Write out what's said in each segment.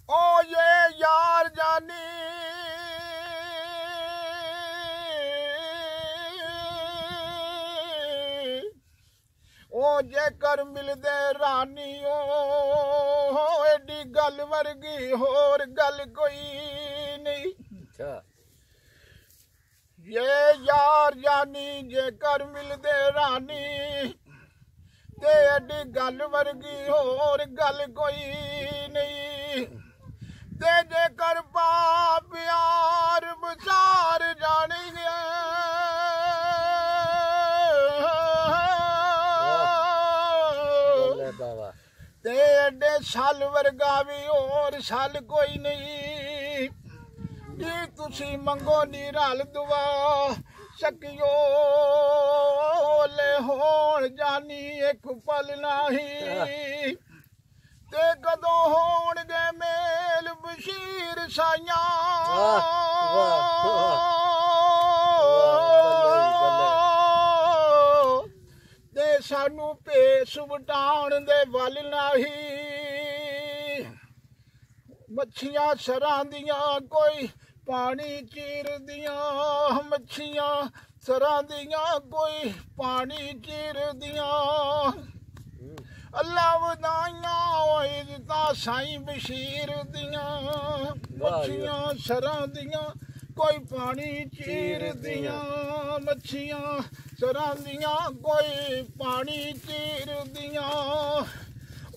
ओ ये यार जानी ओ जेकर मिलदे रानी ओ एडी गल वर्गी होर गल कोई नहीं। अच्छा ये यार जानी जेकर मिलदे रानी ते एडी गल वर्गी होर गल कोई नहीं। ते जेकर पाप यार बचार जानी गया ते एडे साल वर्गा भी और साल कोई नहीं। जी तुसी मंगो नी रल दुआ सकियो ले होण जानी एक पल नाही। ते कदों होणगे मेल बशीर साइयां ते सानू भेस वटाउण दे वल नाही। मच्छियां सरां दियां कोई पानी चीर दियां मच्छियां सरां दियां कोई पानी चीर दियां। अल्लाह वदाइयां इज़्ज़तां साईं बशीर दियां मच्छियां सरां दियां कोई पानी चीर दियां मच्छियां सरां दियां कोई पानी चीर दियां।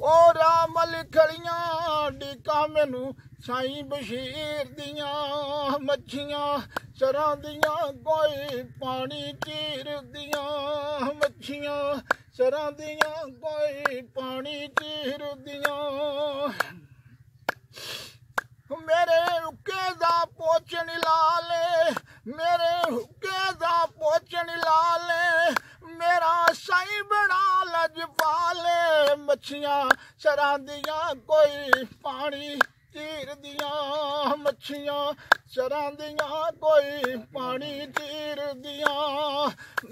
ओ रामल खड़ियां डिका मैनू साईं बशीर दियां मच्छियां सरां दियां कोई पानी चीर दियां मच्छियां सरां दियां कोई पानी चीर दियां। मेरे हुक्के दा पोचन ला ले मेरे हुक्के दा पोचन ला ले मेरा साईं बड़ा लजपाले। मच्छियां सरां दियां कोई पानी चीर दियां मच्छियां सरां दियां कोई पानी चीर दियां।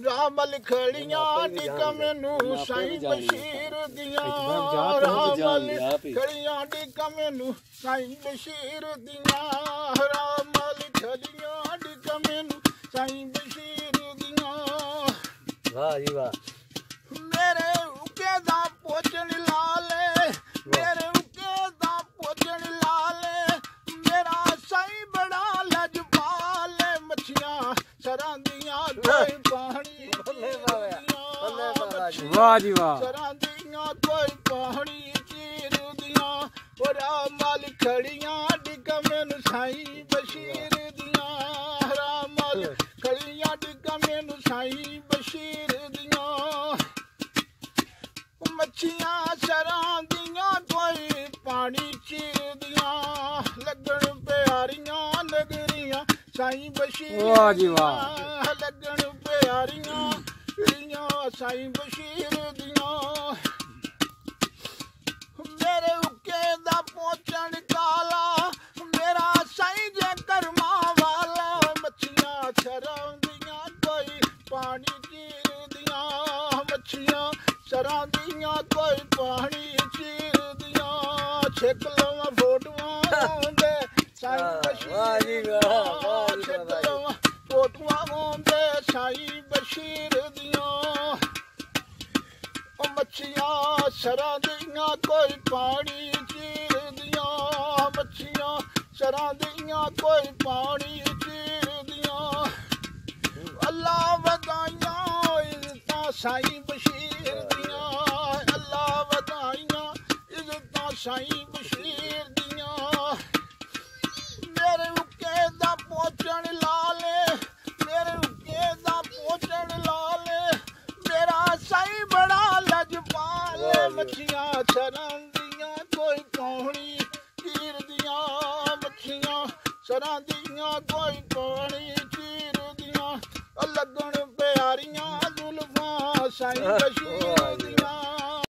रामल खड़ियां डिका मैनू साईं बशीर दियां रामल खड़ियां डिका मैनू साईं बशीर दियां रामल खड़ियां डिका मैनू साईं बशीर दियां। वाह जी वाह। मेरे हुक्के दा पोचन ला ले मेरे हुक्के दा पोचन ला ले मेरा साईं बड़ा लजपाले। मच्छियां सरां दियां कोई पानी वाह जी वाह सरां दियां कोई पानी चीर दियां। ओ रामल खड़ियां डिका मैनू साईं बशीर दियां रामल खड़ियां डिका मैनू साईं बशीर दियां। मच्छियां सरां दियां कोई पानी चीर दियां लगन प्यारियां नगरियां साईं बशीर दियां लगन प्यारियां साईं बशीर दियां। मेरे हुक्के दा पोचन काला मेरा साईं जे कर्मा वाला। मच्छियां सरां दियां कोई पानी चीर दियां मच्छियां सरां दियां कोई पानी चीर दियां। छिक लवां फोटुआं होंदे साईं बशीर छिक लवां फोटुआं होंदे साईं बशीर दियां। मच्छियां सरां दियां कोई पानी चीर दियां मच्छियां सरां दियां कोई पानी चीर दियां। अल्लाह वदाइयां इज़्ज़तां साईं बशीर दियां अल्लाह वदाइयां इज़्ज़तां साईं बशीर दियां। मेरे हुक्के दा पोचन ला ले मेरे हुक्के दा पोचन ला ले मेरा साईं बड़ा लजपाले। मच्छियां सरां दियां कोई पानी चीर दियां मच्छियां सरां दियां कोई पानी चीर दियां। लगन प्यारियां जुल्फां साईं बशीर दियां